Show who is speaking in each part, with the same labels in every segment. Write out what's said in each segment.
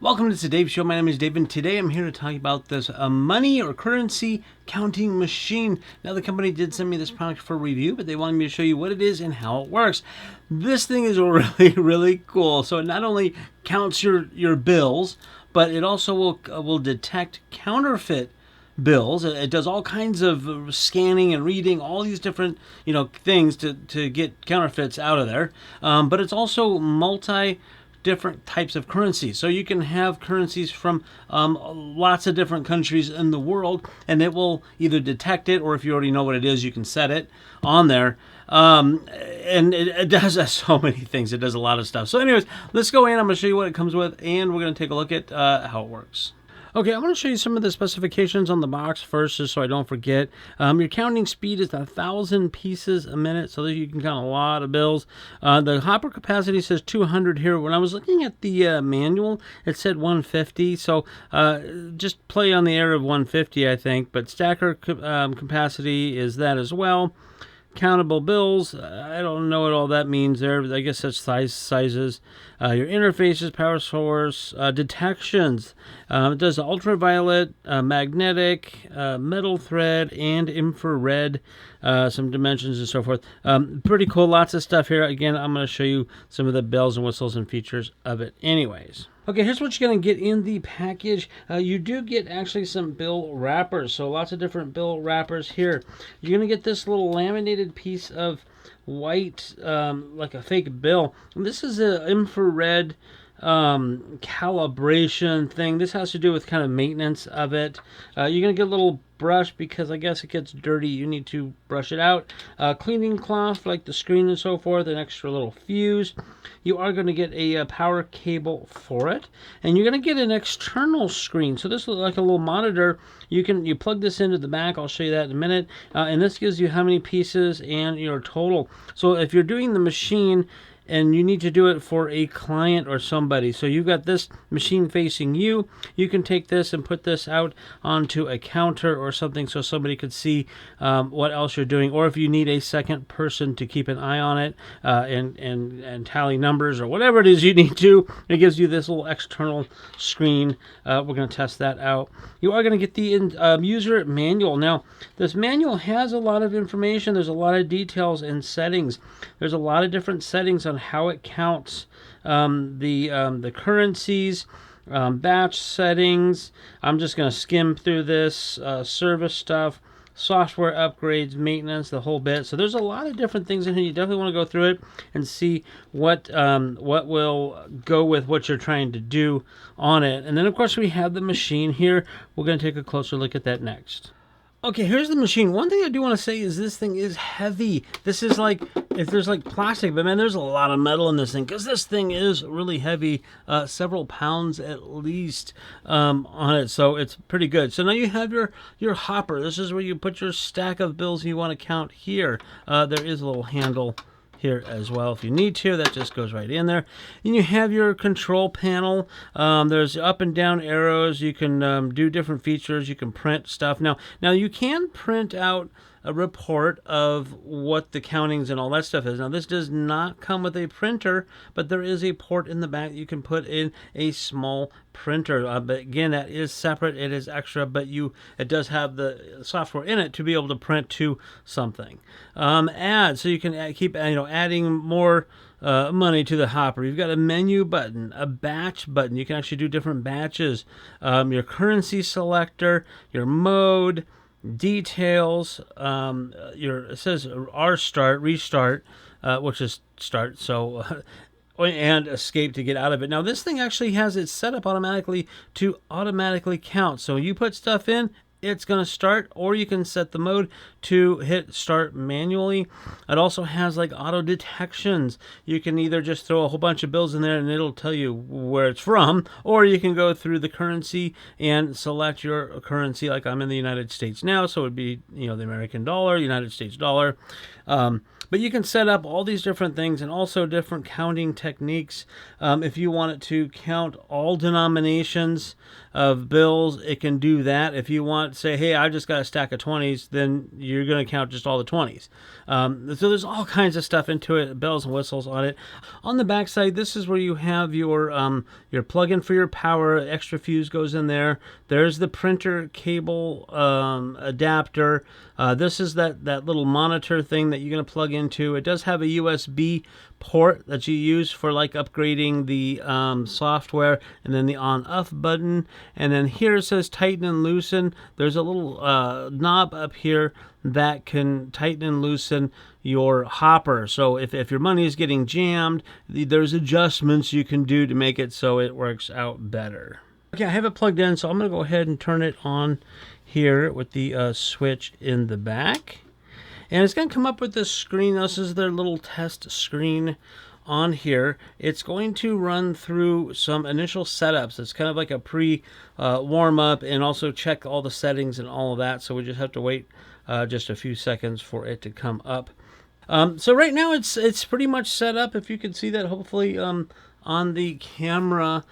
Speaker 1: Welcome to the Dave Show. My name is Dave, and today I'm here to talk about this money or currency counting machine. Now, the company did send me this product for review, but they wanted me to show you what it is and how it works. This thing is really, really cool. So it not only counts your bills, but it also will detect counterfeit bills. It does all kinds of scanning and reading, all these different things to get counterfeits out of there. But it's also different types of currencies. So you can have currencies from lots of different countries in the world, and it will either detect it, or if you already know what it is, you can set it on there. And it does so many things. It does a lot of stuff. So anyways, let's go in. I'm going to show you what it comes with, and we're going to take a look at how it works. Okay, I'm going to show you some of the specifications on the box first, just so I don't forget. Your counting speed is 1,000 pieces a minute, so that you can count a lot of bills. The hopper capacity says 200 here. When I was looking at the manual, it said 150, so just play on the air of 150, I think. But stacker capacity is that as well. Countable bills, I don't know what all that means there, but I guess that's sizes. Your interfaces, power source, detections. It does ultraviolet, magnetic, metal thread, and infrared, some dimensions and so forth. Pretty cool, lots of stuff here. Again, I'm going to show you some of the bells and whistles and features of it anyways. Okay, here's what you're going to get in the package. You do get actually some bill wrappers, so lots of different bill wrappers here. You're going to get this little laminated piece of white, like a fake bill. And this is an infrared calibration thing. This has to do with kind of maintenance of it. You're going to get a little brush because I guess it gets dirty. You need to brush it out. Cleaning cloth like the screen and so forth, an extra little fuse. You are going to get a power cable for it, and you're going to get an external screen. So this looks like a little monitor. You plug this into the back. I'll show you that in a minute. And this gives you how many pieces and your total. So if you're doing the machine and you need to do it for a client or somebody, so you've got this machine facing you, you can take this and put this out onto a counter or something so somebody could see what else you're doing, or if you need a second person to keep an eye on it and tally numbers or whatever it is you need to, it gives you this little external screen. We're going to test that out. You are going to get the user manual. Now, this manual has a lot of information. There's a lot of details and settings. There's a lot of different settings on how it counts the currencies, batch settings. I'm just going to skim through this, service stuff, software upgrades, maintenance, the whole bit. So there's a lot of different things in here. You definitely want to go through it and see what will go with what you're trying to do on it. And then, of course, we have the machine here. We're going to take a closer look at that next. Okay, here's the machine. One thing I do want to say is this thing is heavy. This is like, if there's like plastic, but man, there's a lot of metal in this thing, because this thing is really heavy, several pounds at least on it, so it's pretty good. So now you have your hopper. This is where you put your stack of bills you want to count here. There is a little handle here as well if you need to. That just goes right in there. And you have your control panel. There's up and down arrows. You can do different features. You can print stuff. Now you can print out a report of what the countings and all that stuff is. Now, this does not come with a printer, but there is a port in the back you can put in a small printer. But again, that is separate. It is extra, but it does have the software in it to be able to print to something. Add, so you can keep adding more money to the hopper. You've got a menu button, a batch button. You can actually do different batches. Your currency selector, your mode, details, it says restart, which is start, so and escape to get out of it. Now this thing actually has it set up automatically to automatically count. So you put stuff in, it's going to start, or you can set the mode to hit start manually. It also has like auto detections. You can either just throw a whole bunch of bills in there and it'll tell you where it's from, or you can go through the currency and select your currency. Like I'm in the United States now, so it would be the American dollar, United States dollar. But you can set up all these different things and also different counting techniques. If you want it to count all denominations of bills, it can do that. If you want want to say, hey, I just got a stack of 20s, then you're going to count just all the 20s. So there's all kinds of stuff into it, bells and whistles on it. On the back side, this is where you have your plug-in for your power. Extra fuse goes in there. There's the printer cable adapter. This is that little monitor thing that you're going to plug into. It does have a USB port that you use for like upgrading the software, and then the on-off button. And then here it says tighten and loosen. There's a little knob up here that can tighten and loosen your hopper. So if your money is getting jammed, there's adjustments you can do to make it so it works out better. Okay, I have it plugged in, so I'm going to go ahead and turn it on here with the switch in the back. And it's going to come up with this screen. This is their little test screen on here. It's going to run through some initial setups. It's kind of like a pre-warm-up, and also check all the settings and all of that. So we just have to wait just a few seconds for it to come up. So right now it's pretty much set up. If you can see that, hopefully on the camera.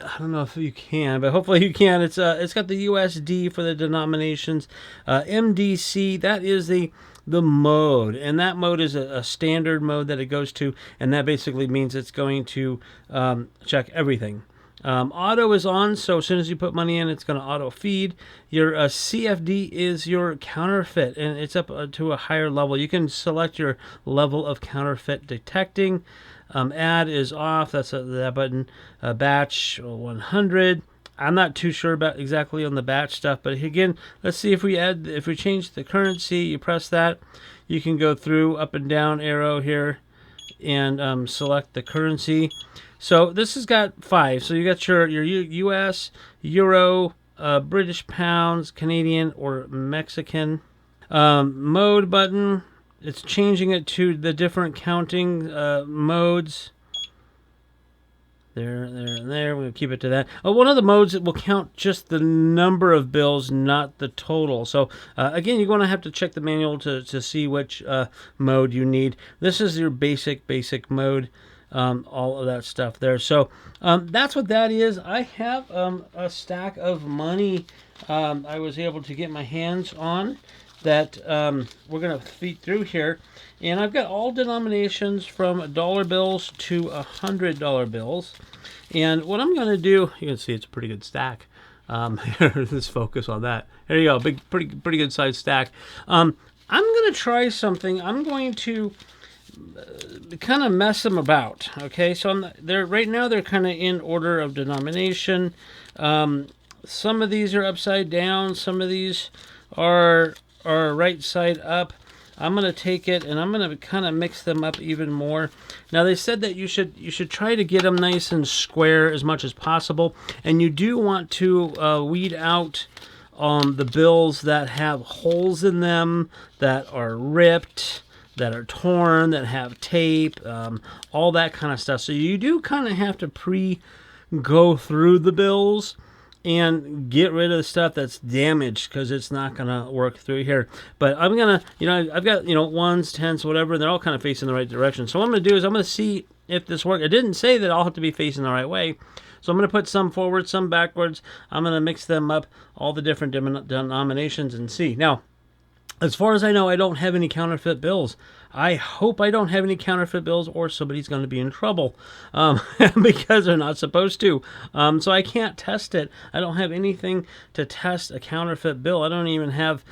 Speaker 1: I don't know if you can, but hopefully you can. It's got the USD for the denominations, MDC. That is the mode, and that mode is a standard mode that it goes to, and that basically means it's going to check everything. Auto is on, so as soon as you put money in, it's going to auto feed. Your CFD is your counterfeit, and it's up to a higher level. You can select your level of counterfeit detecting. Add is off. That's that button. Batch 100. I'm not too sure about exactly on the batch stuff, but again, let's see if we change the currency. You press that, you can go through up and down arrow here and select the currency. So this has got 5. So you got your US, Euro, British pounds, Canadian, or Mexican. Mode button. It's changing it to the different counting modes. There, and there. We're going to keep it to that. One of the modes that will count just the number of bills, not the total. So, again, you're going to have to check the manual to see which mode you need. This is your basic mode. All of that stuff there. So, that's what that is. I have a stack of money I was able to get my hands on that we're going to feed through here. And I've got all denominations from dollar bills to $100 bills. And what I'm going to do, you can see it's a pretty good stack. Let's focus on that. There you go, pretty good size stack. I'm going to try something. I'm going to kind of mess them about. Okay, so right now they're kind of in order of denomination. Some of these are upside down. Some of these are right side up. I'm going to take it and I'm going to kind of mix them up even more. Now they said that you should try to get them nice and square as much as possible, and you do want to weed out the bills that have holes in them, that are ripped, that are torn, that have tape, all that kind of stuff. So you do kind of have to go through the bills and get rid of the stuff that's damaged, because it's not going to work through here. But I'm going to, I've got, ones, tens, whatever, and they're all kind of facing the right direction. So what I'm going to do is I'm going to see if this works. It didn't say that I'll have to be facing the right way. So I'm going to put some forward, some backwards. I'm going to mix them up, all the different denominations, and see. Now, as far as I know, I don't have any counterfeit bills. I hope I don't have any counterfeit bills, or somebody's going to be in trouble because they're not supposed to. So I can't test it. I don't have anything to test a counterfeit bill. I don't even have,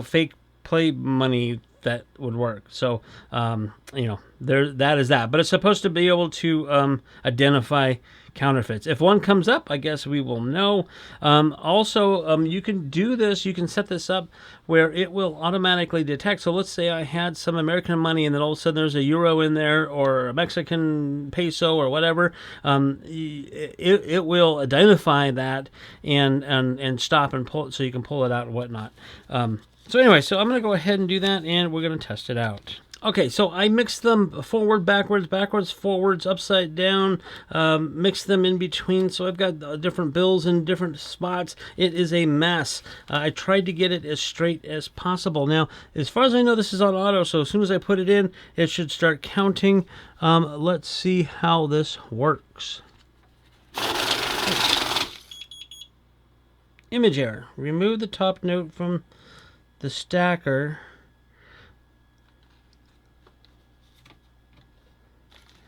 Speaker 1: fake play money that would work. So, that is that. But it's supposed to be able to identify counterfeits. If one comes up, I guess we will know. Also, you can do this. You can set this up where it will automatically detect. So let's say I had some American money, and then all of a sudden there's a euro in there, or a Mexican peso, or whatever. It will identify that and stop and pull it, so you can pull it out and whatnot. So anyway, so I'm going to go ahead and do that, and we're going to test it out. Okay, so I mixed them forward, backwards, forwards, upside down, mixed them in between, so I've got different bills in different spots. It is a mess. I tried to get it as straight as possible. Now, as far as I know, this is on auto, so as soon as I put it in, it should start counting. Let's see how this works. Image error. Remove the top note from the stacker.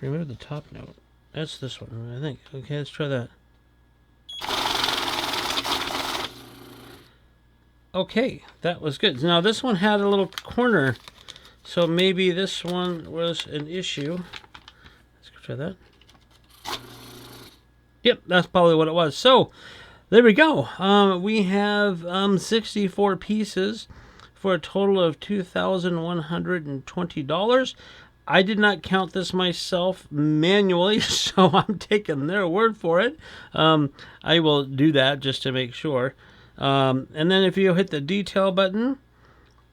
Speaker 1: Remove the top note. That's this one, I think. Okay, let's try that. Okay, that was good. Now this one had a little corner, so maybe this one was an issue. Let's go try that. Yep, that's probably what it was. So there we go. We have 64 pieces for a total of $2,120. I did not count this myself manually, so I'm taking their word for it. I will do that just to make sure. And then if you hit the detail button,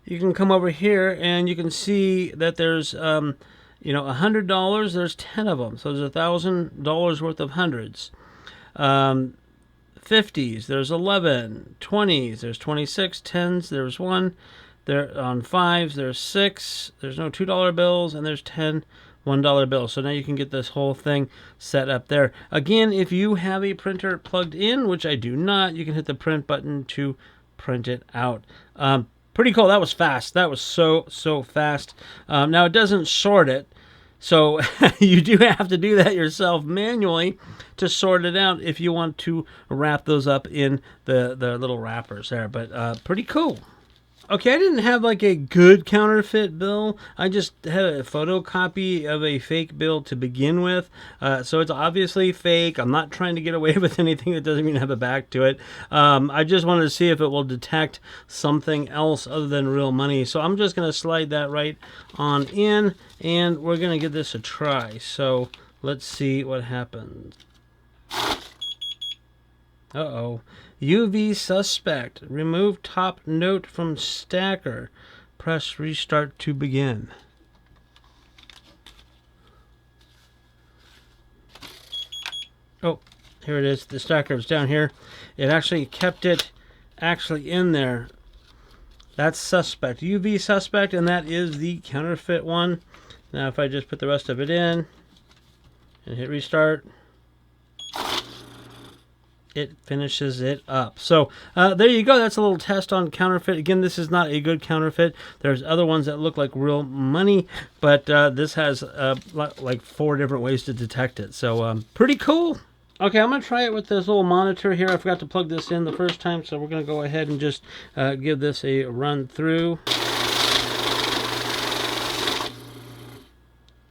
Speaker 1: you can come over here and you can see that there's, $100. There's 10 of them, so there's $1,000 worth of hundreds. 50s, there's 11. 20s, there's 26. 10s, there's 1. There on 5s, there's 6. There's no $2 bills, and there's 10 $1 bills. So now you can get this whole thing set up there. Again, if you have a printer plugged in, which I do not, you can hit the print button to print it out. Pretty cool. That was fast. That was so fast. Now it doesn't sort it, so you do have to do that yourself manually to sort it out if you want to wrap those up in the little wrappers there. But pretty cool. Okay, I didn't have like a good counterfeit bill. I just had a photocopy of a fake bill to begin with. So it's obviously fake. I'm not trying to get away with anything that doesn't even have a back to it. I just wanted to see if it will detect something else other than real money. So I'm just going to slide that right on in, and we're going to give this a try. So let's see what happens. Uh-oh. UV suspect. Remove top note from stacker. Press restart to begin. Oh, here it is. The stacker is down here. It actually kept it in there. That's suspect. UV suspect, and that is the counterfeit one. Now if I just put the rest of it in and hit restart, it finishes it up. So there you go. That's a little test on counterfeit. Again, this is not a good counterfeit. There's other ones that look like real money, but this has like 4 different ways to detect it. So pretty cool. Okay, I'm going to try it with this little monitor here. I forgot to plug this in the first time, so we're going to go ahead and just give this a run through.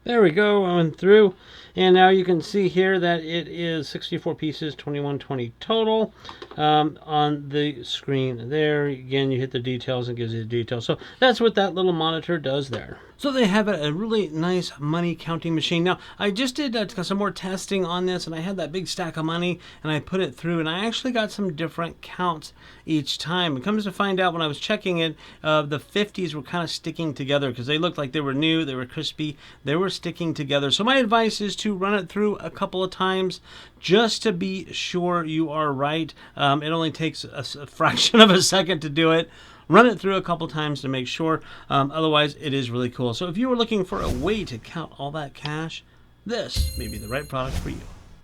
Speaker 1: There we go, I went through, and now you can see here that it is 64 pieces, 2120 total on the screen there. Again, you hit the details and gives you the details. So that's what that little monitor does there. So they have a really nice money counting machine. Now, I just did some more testing on this, and I had that big stack of money, and I put it through, and I actually got some different counts each time. It comes to find out when I was checking it, the 50s were kind of sticking together because they looked like they were new, they were crispy, they were sticking together. So my advice is to run it through a couple of times just to be sure you are right. It only takes a fraction of a second to do it. Run it through a couple times to make sure. Otherwise, it is really cool. So if you were looking for a way to count all that cash, this may be the right product for you.